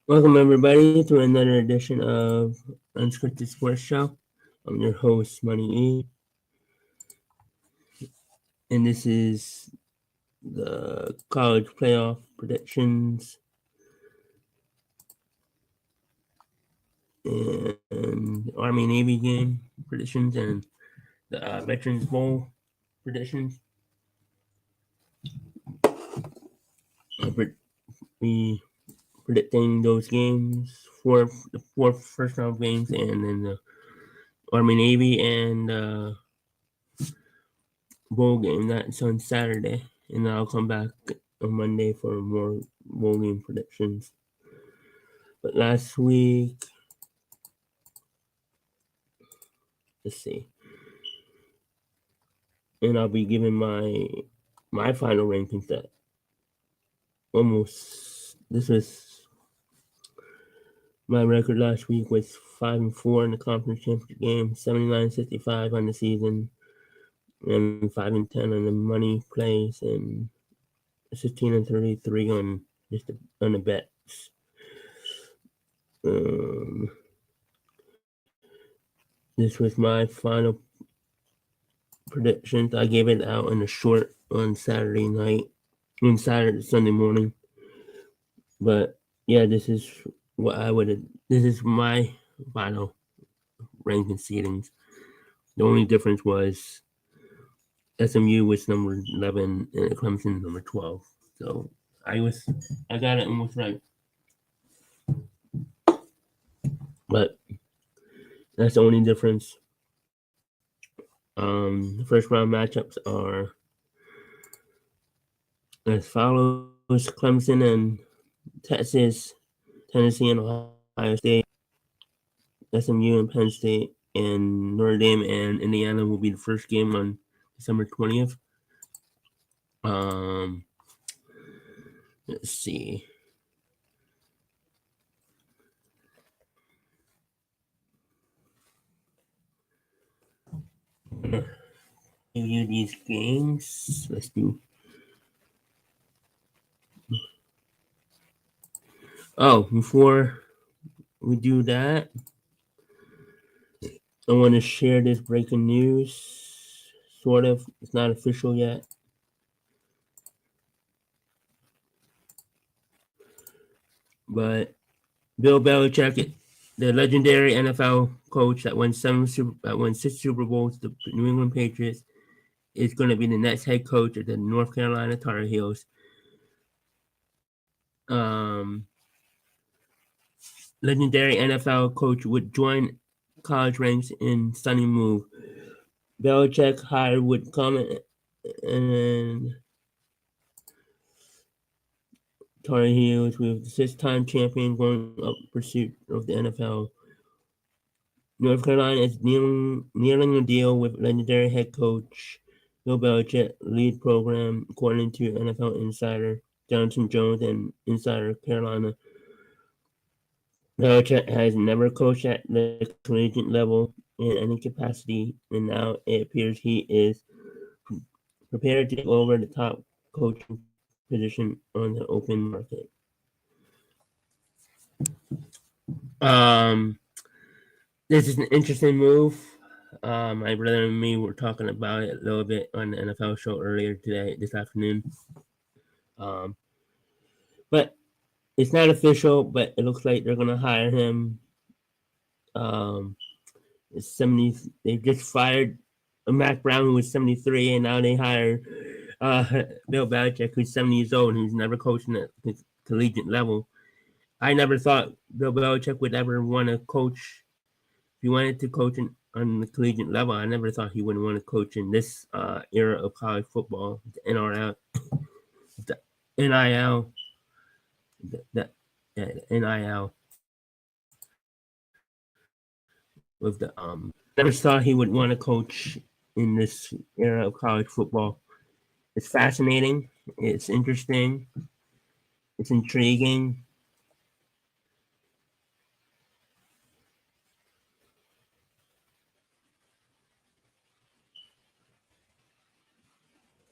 Welcome everybody to another edition of Unscripted Sports Show. I'm your host, Money E, and this is the college playoff predictions and Army Navy game predictions and the Veterans Bowl predictions. We predicting those games for the four first round games, and then the Army Navy and bowl game that's on Saturday, and I'll come back on Monday for more bowl game predictions. But last week, let's see, and I'll be giving my final rankings. That almost this was my record last week was 5-4 in the conference championship game, 79-65 on the season, and 5-10 on the money plays, and 16-33 on just on the bets. This was my final predictions. I gave it out in a short on Saturday night, Sunday morning. But yeah, this is what I would. This is my final ranking seedings. The only difference was SMU was number 11 and Clemson number 12. So I got it almost right. But that's the only difference. The first round matchups are as follows: Clemson and Texas, Tennessee and Ohio State, SMU and Penn State, and Notre Dame and Indiana will be the first game on December 20th. Um, let's see. Review these games. Let's do. Oh, before we do that, I want to share this breaking news. Sort of. It's not official yet. But Bill Belichick, the legendary NFL coach that won six Super Bowls, the New England Patriots, is going to be the next head coach of the North Carolina Tar Heels. Legendary NFL coach would join college ranks in stunning move. Belichick hire would come and Tar Heels with the six-time champion going up pursuit of the NFL. North Carolina is nearing a deal with legendary head coach Bill Belichick lead program, according to NFL insider Jonathan Jones and insider Carolina. Belichick has never coached at the collegiate level in any capacity, and now it appears he is prepared to take over the top coaching position on the open market. Um, this is an interesting move. My brother and me were talking about it a little bit on the NFL show earlier this afternoon. But it's not official, but it looks like they're gonna hire him. Um, it's 70. They just fired Mac Brown, who was 73, and now they hire Bill Belichick, who's 70 years old and who's never coached at the collegiate level. I never thought Bill Belichick would ever want to coach. If he wanted to coach on the collegiate level, I never thought he would want to coach in this era of college football, the NRL, the NIL, the NIL with the never thought he would want to coach in this era of college football. It's fascinating. It's interesting. It's intriguing.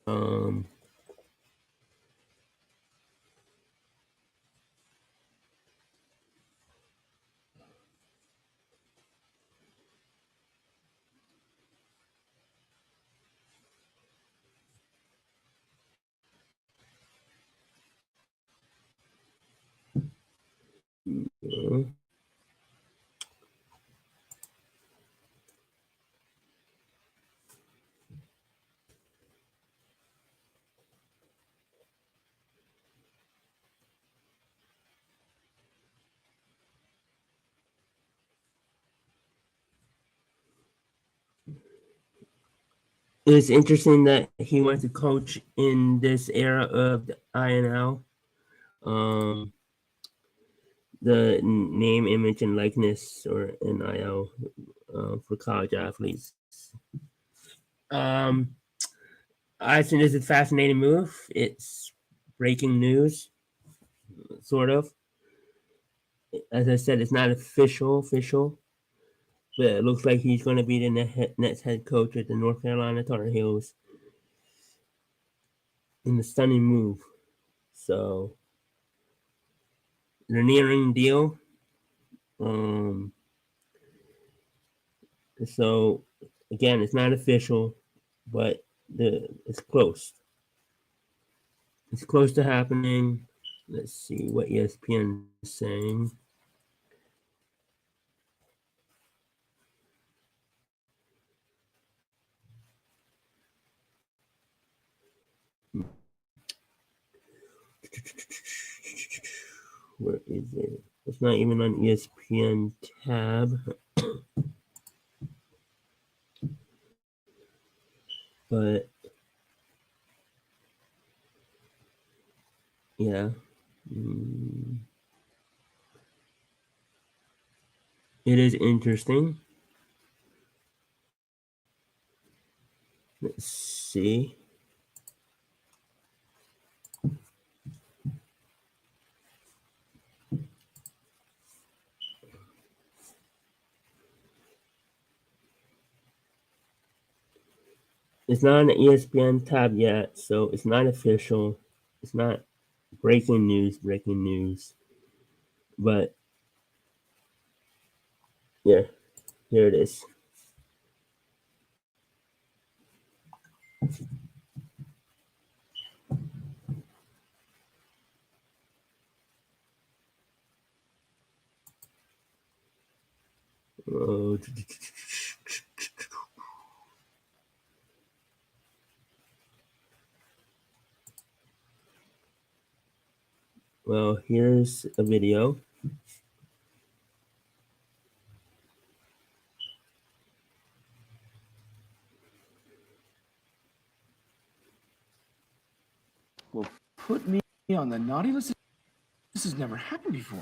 Um, It's interesting that he wants to coach in this era of the INL, the name, image, and likeness, or NIL, for college athletes. I think this is a fascinating move. It's breaking news, sort of. As I said, it's not official, but it looks like he's going to be the next head coach at the North Carolina Tar Heels in the stunning move. So they're nearing deal. So again, it's not official, but it's close. It's close to happening. Let's see what ESPN is saying. Where is it? It's not even on ESPN tab. But yeah. It is interesting. Let's see. It's not on the ESPN tab yet, so it's not official. It's not breaking news. But yeah, here it is. Well, here's a video. Will put me on the naughty list. This has never happened before.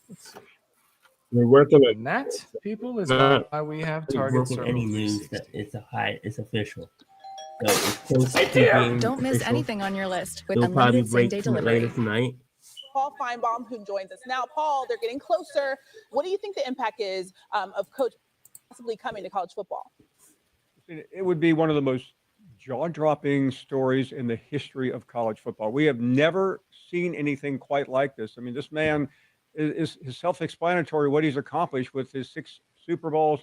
Let's see. We're working on And that, people, is why we have target circle any news 360. that it's official. So it's close to being Don't miss official. anything on your list with They'll probably unlimited break same-day delivery. later tonight. Paul Feinbaum, who joins us now. Paul, they're getting closer. What do you think the impact is of Coach possibly coming to college football? It would be one of the most jaw-dropping stories in the history of college football. We have never seen anything quite like this. I mean, this man is self-explanatory what he's accomplished with his 6 Super Bowls,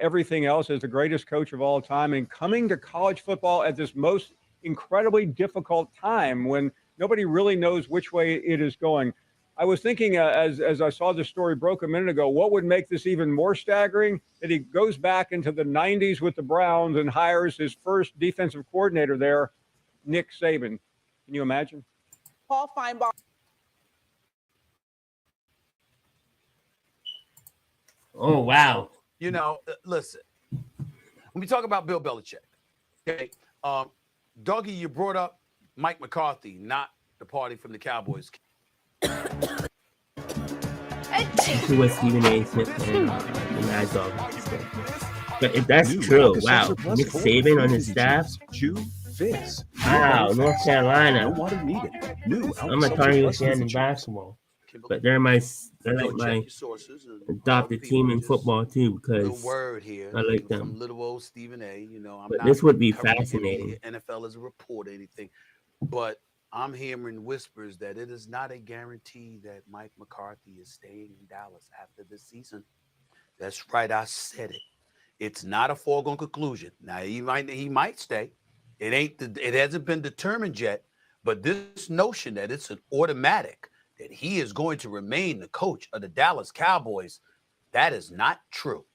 everything else, as the greatest coach of all time, and coming to college football at this most incredibly difficult time when nobody really knows which way it is going. I was thinking as I saw the story broke a minute ago, what would make this even more staggering? That he goes back into the 90s with the Browns and hires his first defensive coordinator there, Nick Saban. Can you imagine? Paul Feinbaum. Oh, wow. You know, listen, when we talk about Bill Belichick, okay, Dougie, you brought up Mike McCarthy, not the party from the Cowboys. Who was Stephen A. Smith and Mad Dog. But if that's true, wow. Nick Saban on his staff? Wow, North Carolina. I'm a Tar Heel fan in basketball. But they're like my adopted team in football too, because word here I like them. From little old Stephen A. You know, But this would be fascinating. NFL as a report or anything, but I'm hearing whispers that it is not a guarantee that Mike McCarthy is staying in Dallas after this season. That's right, I said it. It's not a foregone conclusion. Now he might stay. It hasn't been determined yet. But this notion that it's an automatic that he is going to remain the coach of the Dallas Cowboys, that is not true.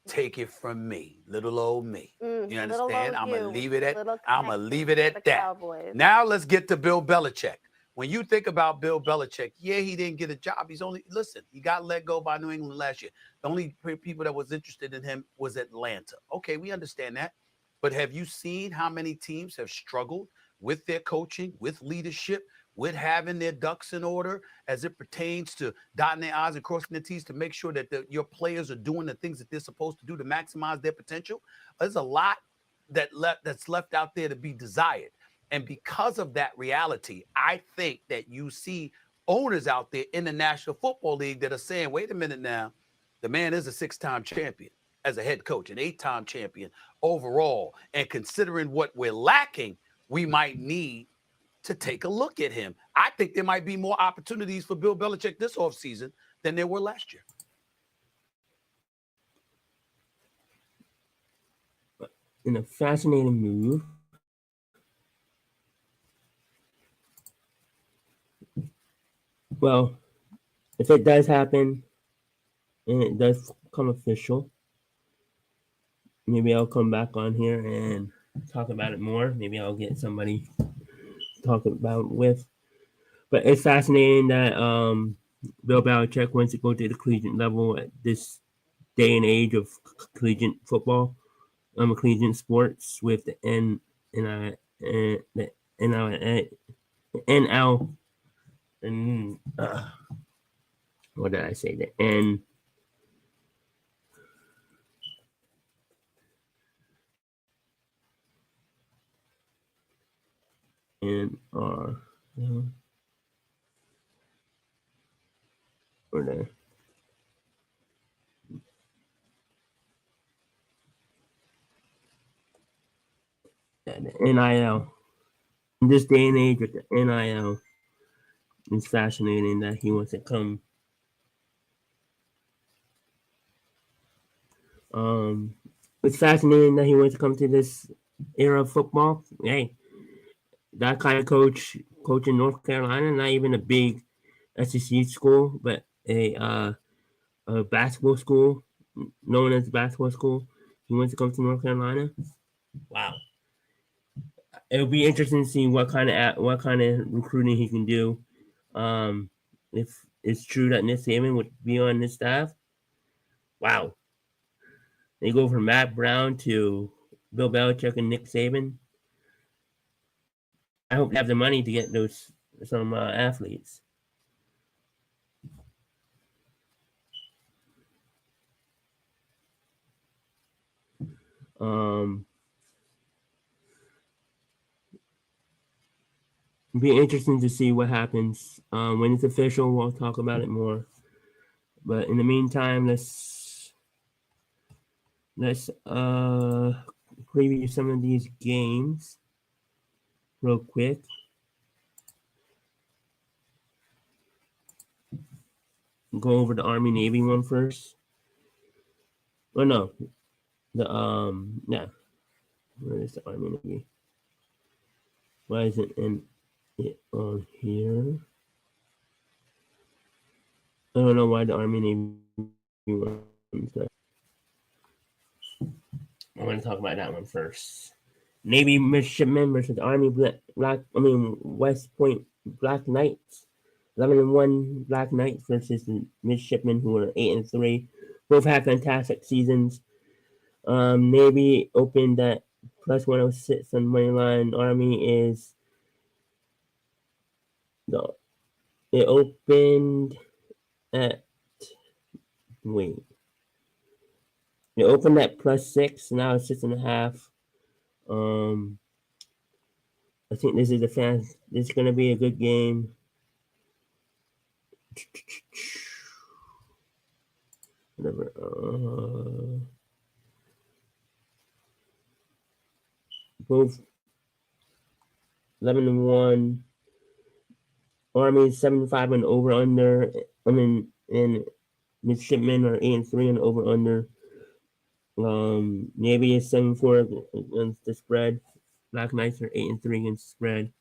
Take it from me, little old me. You understand? I'm gonna leave it at that. Cowboys. Now let's get to Bill Belichick. When you think about Bill Belichick, yeah, he didn't get a job. He got let go by New England last year. The only people that was interested in him was Atlanta. Okay, we understand that. But have you seen how many teams have struggled with their coaching, with leadership, with having their ducks in order as it pertains to dotting their I's and crossing their T's to make sure that your players are doing the things that they're supposed to do to maximize their potential? There's a lot that's left out there to be desired. And because of that reality, I think that you see owners out there in the National Football League that are saying, wait a minute now, the man is a 6-time champion as a head coach, an 8-time champion overall. And considering what we're lacking, we might need to take a look at him. I think there might be more opportunities for Bill Belichick this offseason than there were last year. In a fascinating move, well, if it does happen and it does become official, maybe I'll come back on here and talk about it more. Maybe I'll get somebody to talk about it with. But it's fascinating that Bill Belichick wants to go to the collegiate level at this day and age of collegiate football, collegiate sports with the NL, and what did I say? The N. And or the NIL. In this day and age with the NIL, it's fascinating that he wants to come. It's fascinating that he wants to come to this era of football. Hey, that kind of coach in North Carolina, not even a big SEC school, but a basketball school known as basketball school. He wants to come to North Carolina. Wow. It'll be interesting to see what kind of recruiting he can do. If it's true that Nick Saban would be on this staff, wow. They go from Matt Brown to Bill Belichick and Nick Saban. I hope they have the money to get some athletes. Be interesting to see what happens when it's official. We'll talk about it more. But in the meantime, let's preview some of these games real quick. Go over the Army Navy one first. Oh no, where is the Army Navy? Why isn't it on here? I don't know why the Army Navy one. I'm going to talk about that one first. Navy midshipmen versus Army West Point Black Knights. 11-1 Black Knights versus the midshipmen who are 8-3. Both had fantastic seasons. Navy opened at plus 106 on money line. Army it opened at It opened at plus 6. Now it's 6.5. I think this is this is gonna be a good game. Whatever. Both 11-1. Army 7-5 and over under. And midshipmen are 8-3 and over under. Navy is 7-4 against the spread. Black Knights are 8-3 against the spread.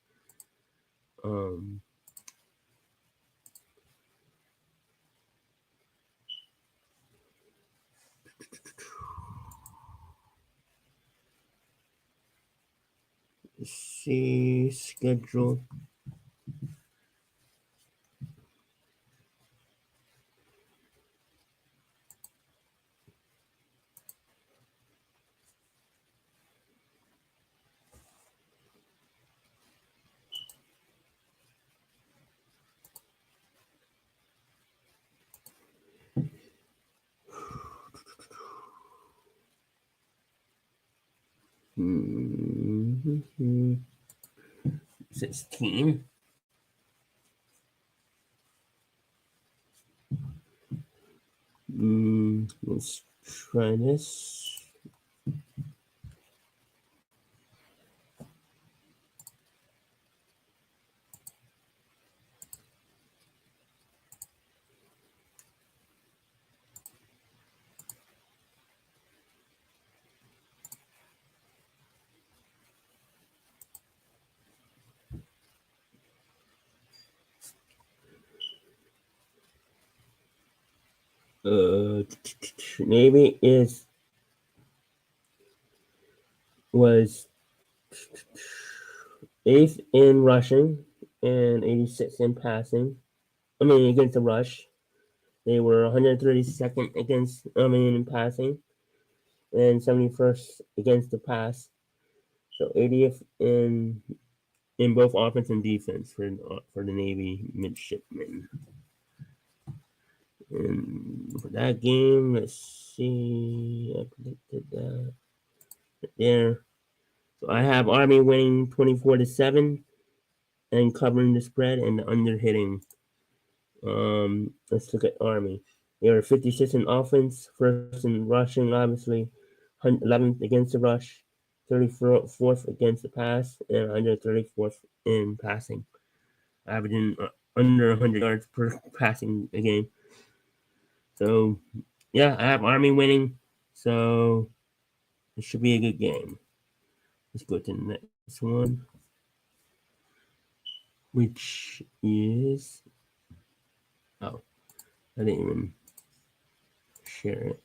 Let's see schedule. 16. Let's try this. Navy was 8th in rushing and 86th in passing. Against the rush. They were 132nd in passing and 71st against the pass. So 80th in both offense and defense for the Navy midshipmen. And for that game, let's see. I predicted that right there. So I have Army winning 24-7 and covering the spread and the under hitting. Let's look at Army. They were 56th in offense, first in rushing, obviously, 11th against the rush, 34th against the pass, and 134th in passing, averaging under 100 yards per passing a game. So, yeah, I have Army winning, so it should be a good game. Let's go to the next one, which is, oh, I didn't even share it.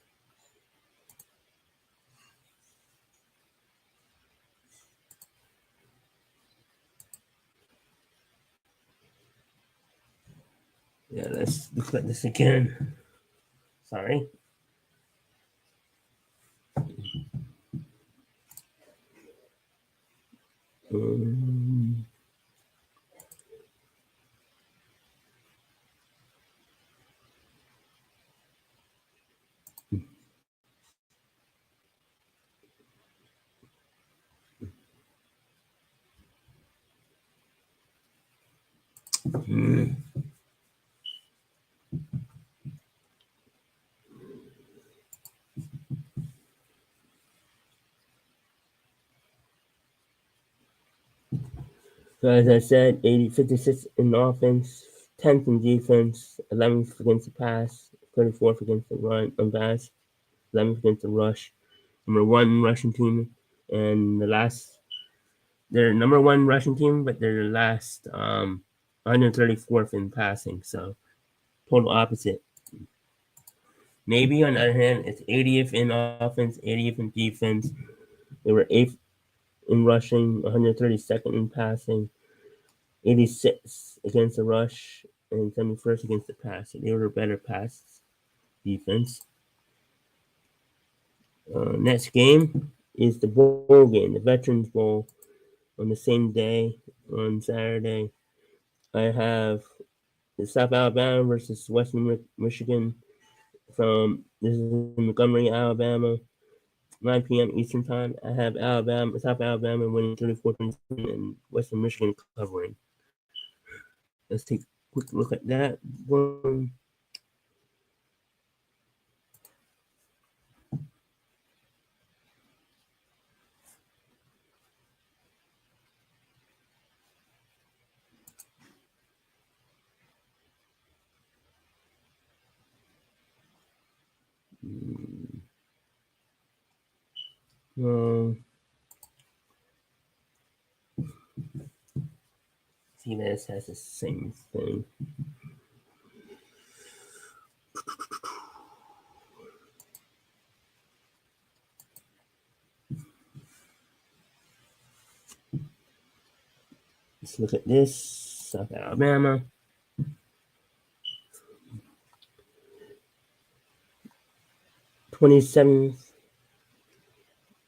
Yeah, let's look at this again. Sorry. So as I said, 56 in offense, 10th in defense, 11th against the pass, 34th against the run and pass, 11th against the rush, number one rushing team, and they're number one rushing team, but they're the last 134th in passing, so total opposite. Navy, on the other hand, it's 80th in offense, 80th in defense. They were 8th in rushing, 132nd in passing, 86th against the rush, and 71st against the pass. So they were a better pass defense. Next game is the bowl game, the Veterans Bowl, on the same day, on Saturday. I have the South Alabama versus Western Michigan this is in Montgomery, Alabama, 9 p.m. Eastern Time. I have South Alabama winning 34-27 and Western Michigan covering. Let's take a quick look at that one. See, this has the same thing. Let's look at this. South Alabama.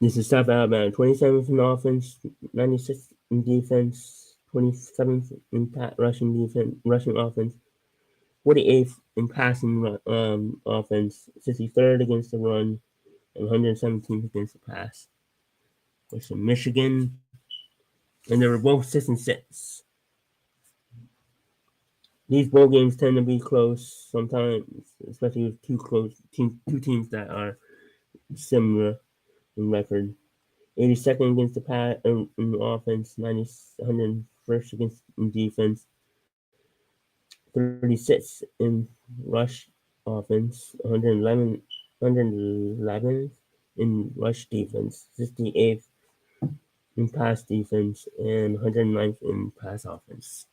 This is South Alabama. 27th in offense, 96th in defense, 27th in rushing offense, 48th in passing offense, 63rd against the run, and 117th against the pass. Western Michigan, and they were both 6-6. These bowl games tend to be close sometimes, especially with two teams that are similar in record. 82nd against the pass in offense, 101st against in defense, 36th in rush offense, 111th in rush defense, 68th in pass defense, and 109th in pass offense.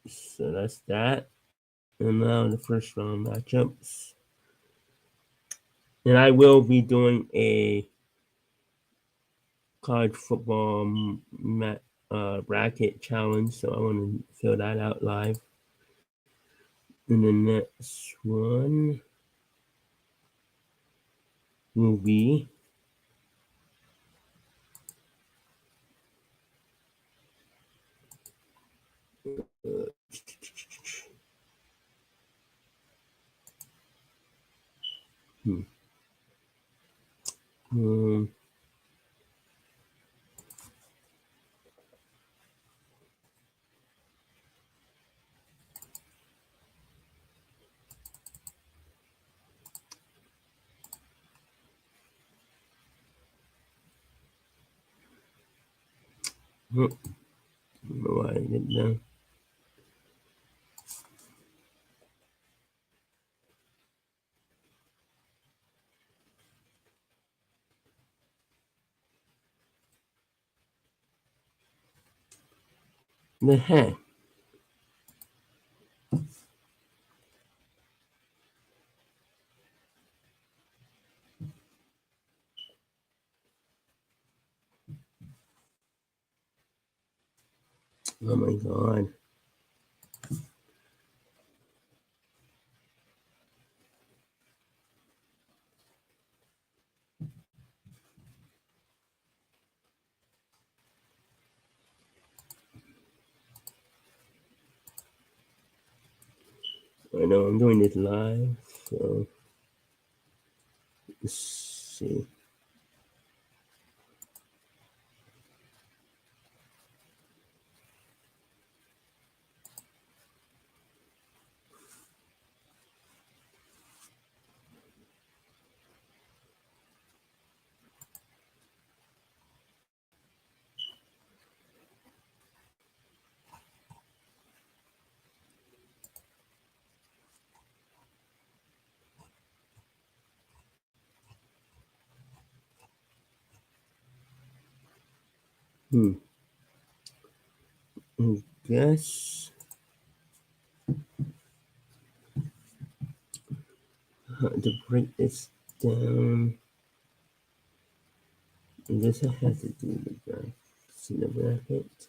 So that's that. And now the first round matchups. And I will be doing a college football bracket challenge, so I want to fill that out live. And the next one will be why I did that. The heck. Oh my god. I know I'm doing this live, so let's see. I guess to break this down, I guess I have to do the bracket.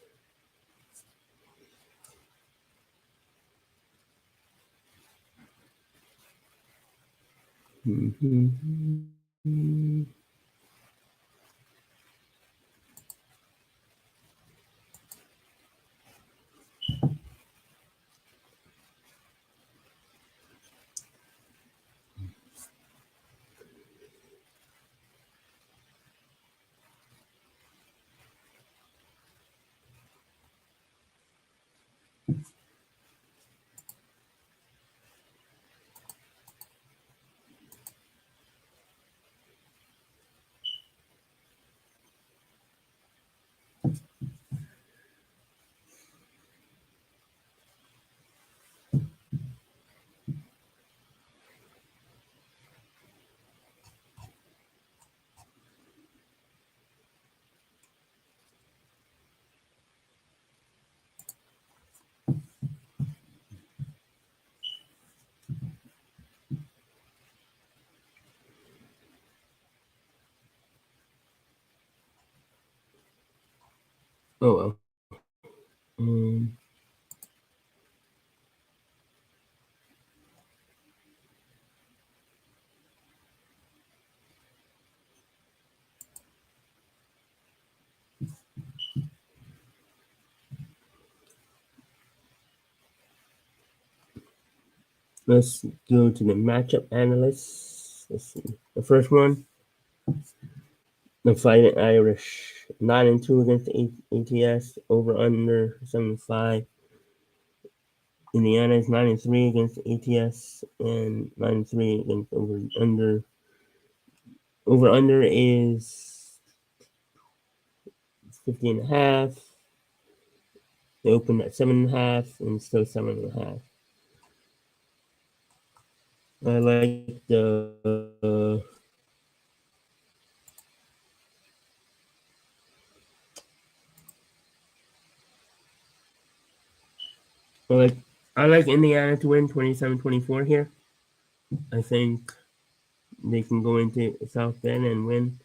Oh well. Let's go to the matchup analysts. Let's see. The first one, the Fighting Irish, 9-2 against the ATS, over under 75. Indiana is 9-3 against the ATS and 9-3 against over under. Over under is 50.5. They opened at 7.5 and still 7.5. I like I like Indiana to win 27-24 here. I think they can go into South Bend and win.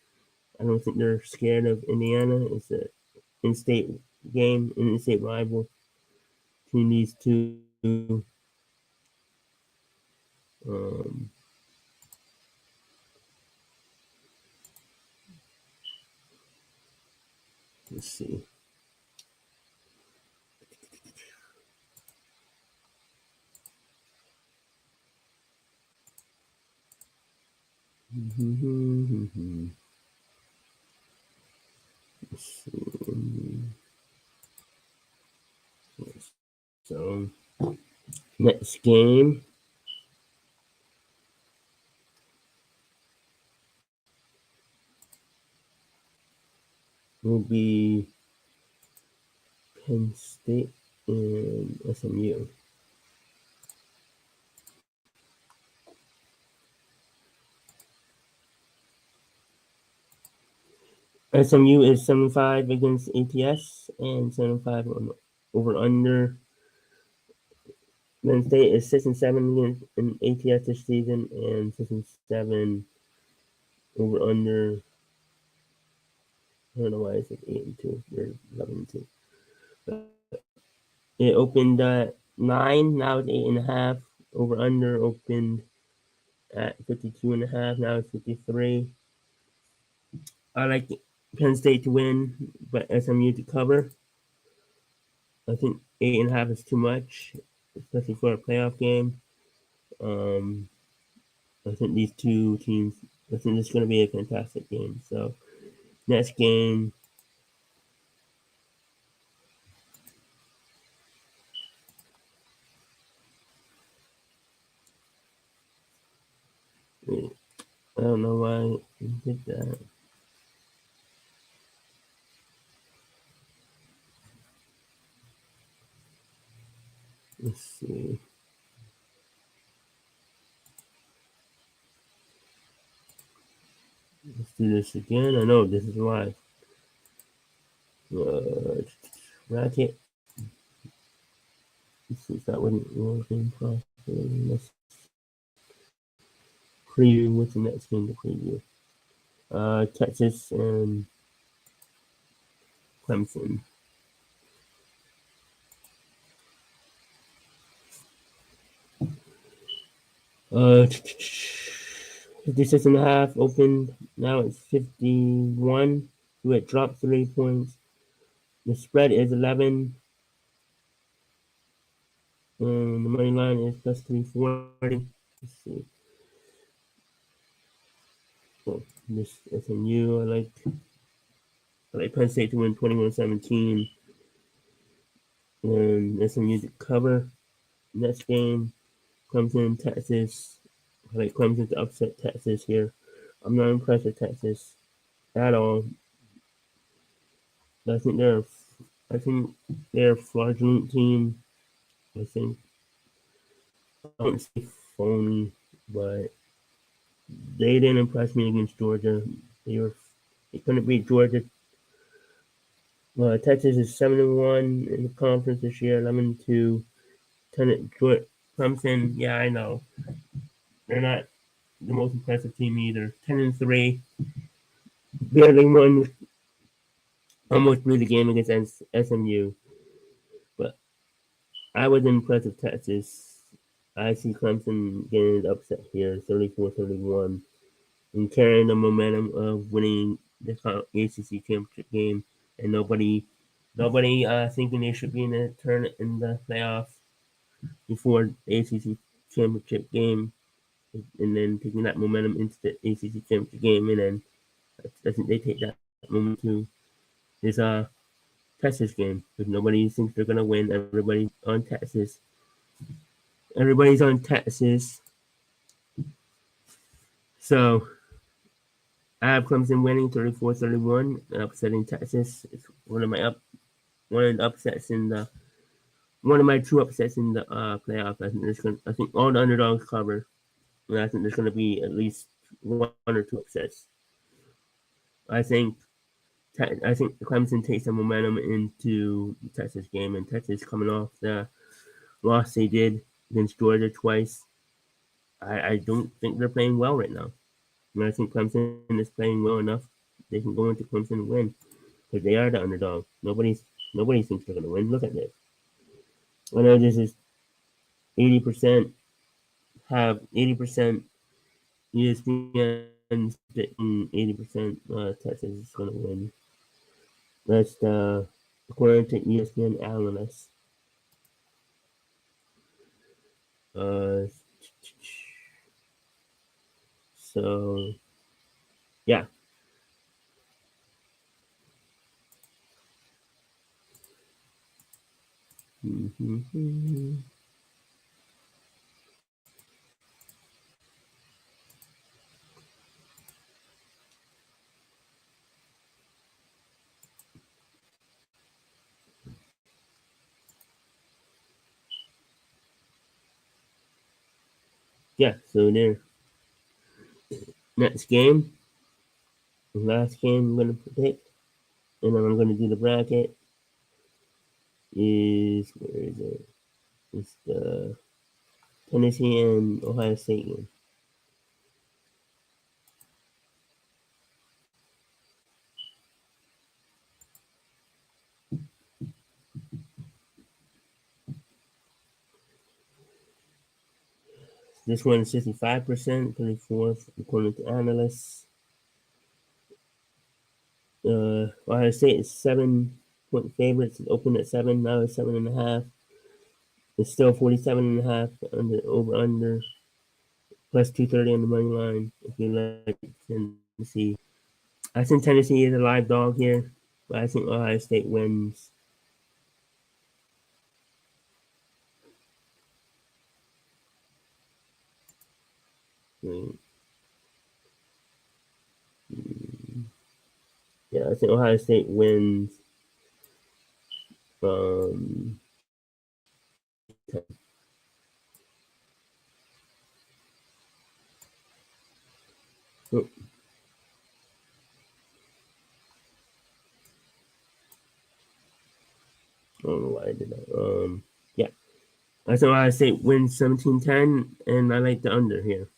I don't think they're scared of Indiana. It's an in-state game, an in-state rival between these two. Let's see. Let's see. So, next game. Will be Penn State and SMU. SMU is 7-5 against ATS and 7-5 on over under. Penn State is 6-7 against an ATS this season and 6-7 over under. I don't know why it says 8-2. They're 11-2. It opened at 9, now it's 8.5. Over under opened at 52.5, now it's 53. I like Penn State to win, but SMU to cover. I think 8.5 is too much, especially for a playoff game. I think these two teams, I think this is going to be a fantastic game. So, next game. I don't know why I did that. Let's see. Let's do this again. I know this is live. Racket. Since that wasn't working properly, let's preview what's the next game to preview. Texas and Clemson. Uh, 56.5 opened. Now it's 51. So it dropped 3 points. The spread is 11. And the money line is plus 340. Let's see. Oh, this SMU. I like Penn State to win 21-17. And SMU to cover. Next game, Clemson, Texas. I like Clemson to upset Texas here. I'm not impressed with Texas at all. I think they're a fraudulent team. I think I don't say phony, but they didn't impress me against Georgia. They couldn't beat Georgia. Texas is 7-1 in the conference this year, 11-2. Clemson, yeah, I know. They're not the most impressive team either. 10-3. Barely won. Almost blew the game against SMU. But I was impressed with Texas. I see Clemson getting an upset here, 34-31, and carrying the momentum of winning the ACC championship game, and nobody thinking they should be in the playoff before the ACC championship game. and then taking that momentum into the ACC championship game, and then I think they take that moment to this Texas game because nobody thinks they're gonna win. Everybody's on Texas. Everybody's on Texas. So I have Clemson winning 34-31, upsetting Texas. It's one of the upsets in the one of my two upsets in the playoff. I think all the underdogs cover, and I think there's gonna be at least one or two upsets. I think Clemson takes some momentum into the Texas game, and Texas coming off the loss they did against Georgia twice. I don't think they're playing well right now. And I think Clemson is playing well enough. They can go into Clemson and win because they are the underdog. Nobody thinks they're going to win. Look at this. I know this is 80% have 80% ESPN and 80% Texas is going to win. That's according to ESPN analysts. So yeah. Mm-hmm. Yeah, so there. Next game, the last game I'm going to predict, and then I'm going to do the bracket, is where is it? It's the Tennessee and Ohio State game. This one is 65%, 34th according to analysts. Ohio State is 7-point favorites. It opened at 7, now it's 7.5. It's still 47.5 under plus 230 on the money line. If you like Tennessee, I think Tennessee is a live dog here, but I think Ohio State wins. Yeah, I think Ohio State wins. Oh, I don't know why I did that. Yeah. I think Ohio State wins 17-10, and I like the under here.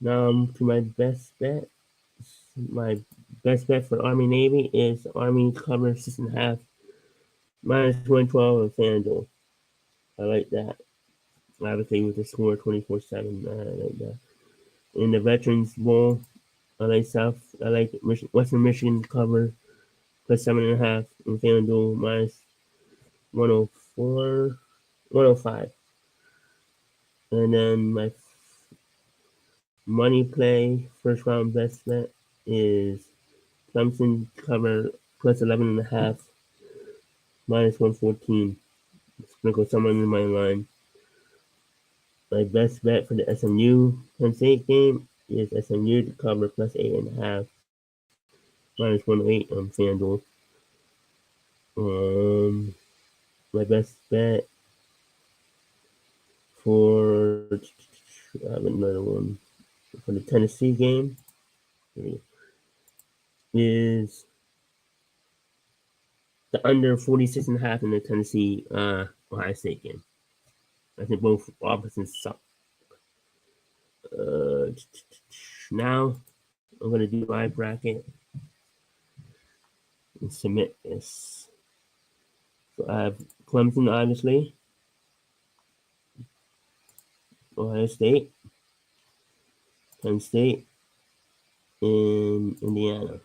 Now to my best bet. My best bet for Army Navy is Army cover 6.5 minus 112 on FanDuel. I like that. Obviously with the score 24-7. I like that. In the Veterans Bowl, I like Western Michigan cover plus 7.5 on FanDuel minus 104, 105. And then my money play first round best bet is Clemson cover plus 11.5 minus 114. Sprinkle someone in my line. My best bet for the SMU Penn State game is SMU to cover plus 8.5 minus 108 on FanDuel. My best bet for I have another one for the Tennessee game is the under 46.5 in the Tennessee Ohio State game. I think both offenses suck. Now I'm gonna do my bracket and submit this. So I have Clemson, obviously, Ohio State, Penn State, and Indiana.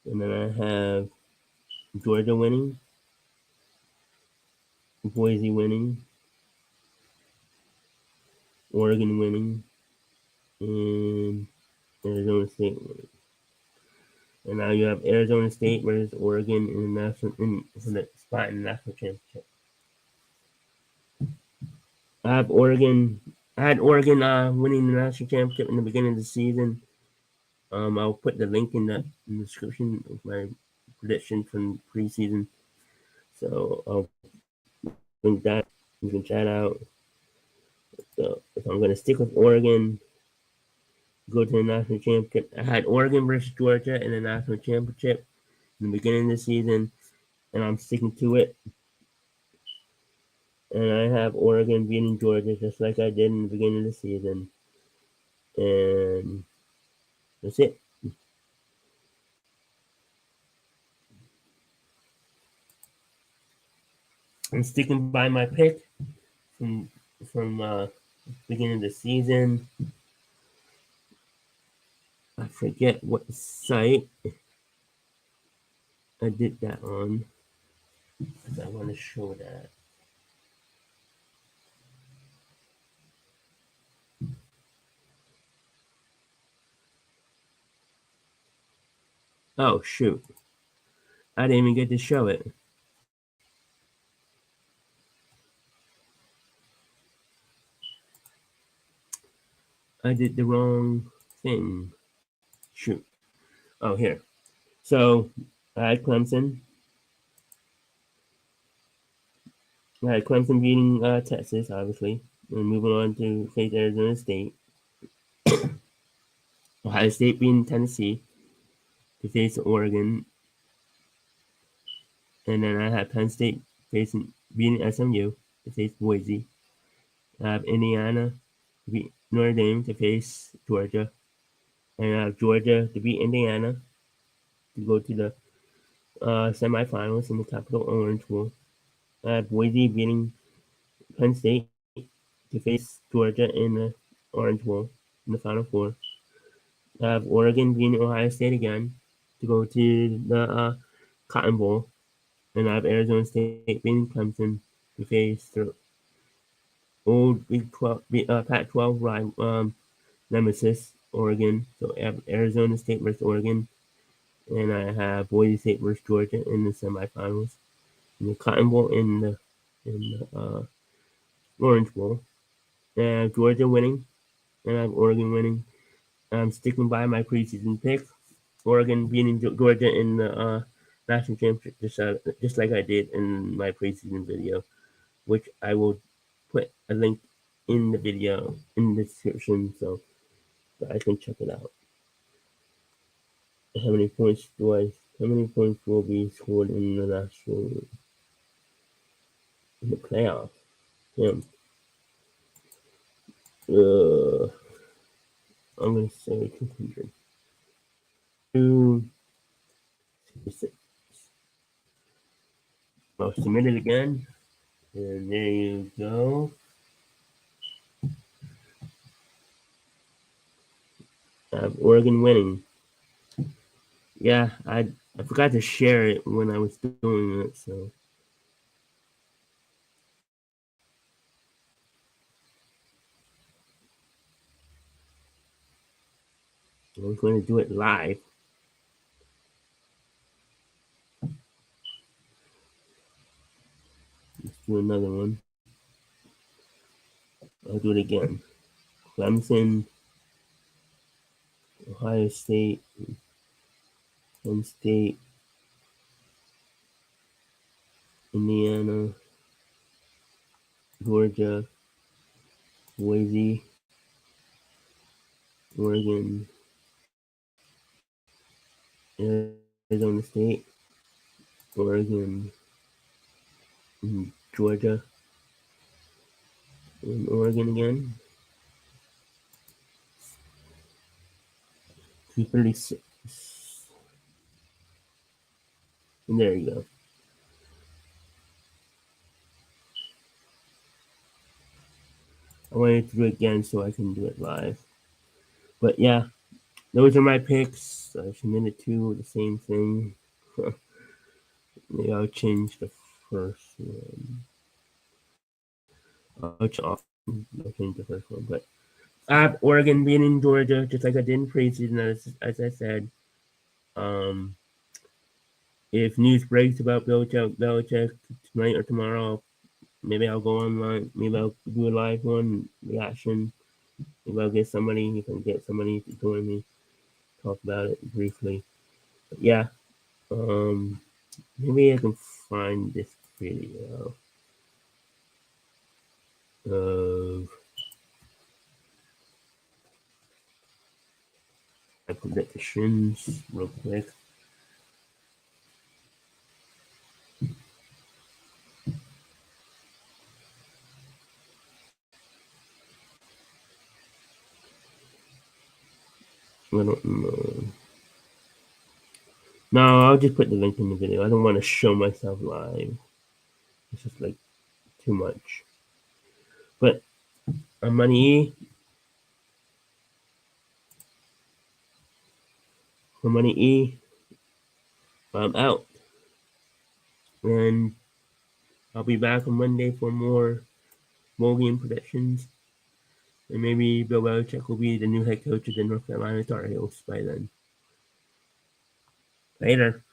And then I have Georgia winning, Boise winning, Oregon winning, and Arizona State winning. And now you have Arizona State versus Oregon in the for the spot in the national championship. I had Oregon winning the national championship in the beginning of the season. I'll put the link in the description of my prediction from preseason. So I'll link that. You can chat out. So if I'm going to stick with Oregon, go to the national championship. I had Oregon versus Georgia in the national championship in the beginning of the season, and I'm sticking to it. And I have Oregon beating Georgia just like I did in the beginning of the season. And that's it. I'm sticking by my pick from beginning of the season. I forget what site I did that on. I want to show that. Oh shoot! I didn't even get to show it. I did the wrong thing. Shoot. Oh, here. So I had Clemson. I had Clemson beating Texas, obviously, and moving on to face Arizona State. Ohio State beating Tennessee to face Oregon, and then I had Penn State beating SMU to face Boise. I have Indiana to beat Notre Dame to face Georgia, and I have Georgia to beat Indiana to go to the semifinals in the Capital Orange Bowl. I have Boise beating Penn State to face Georgia in the Orange Bowl in the Final Four. I have Oregon beating Ohio State again to go to the Cotton Bowl, and I have Arizona State beating Clemson to face the old Big 12, Pac-12 nemesis, Oregon. So I have Arizona State versus Oregon, and I have Boise State versus Georgia in the semifinals, in the Cotton Bowl, in the Orange Bowl. And I have Georgia winning, and I have Oregon winning. I'm sticking by my preseason pick. Oregon beating Georgia in the national championship, just like I did in my preseason video, which I will put a link in the video in the description so I can check it out. How many points will be scored in the playoff? Yeah. I'm gonna say 200. 266. I'll submit it again. And there you go. I have Oregon winning. Yeah, I forgot to share it when I was doing it, so. I was going to do it live. Let's do another one. I'll do it again. Clemson, Ohio State, Penn State, Indiana, Georgia, Boise, Oregon, Arizona State, Oregon, Georgia, and Oregon again. 236. And there you go. I wanted to do it again so I can do it live. But yeah, those are my picks. I submitted two the same thing. Maybe I'll change the first one. I'll off I'll change the first one, but I have Oregon beating Georgia, just like I did in preseason, as I said. If news breaks about Belichick tonight or tomorrow, maybe I'll go online. Maybe I'll do a live one reaction. Maybe I'll get somebody. You can get somebody to join me, talk about it briefly. But yeah, maybe I can find this video of my predictions real quick. I don't know. No, I'll just put the link in the video. I don't want to show myself live. It's just like too much. But on Money E, for Money E, I'm out. And I'll be back on Monday for more bowl game predictions. And maybe Bill Belichick will be the new head coach of the North Carolina Tar Heels by then. Later.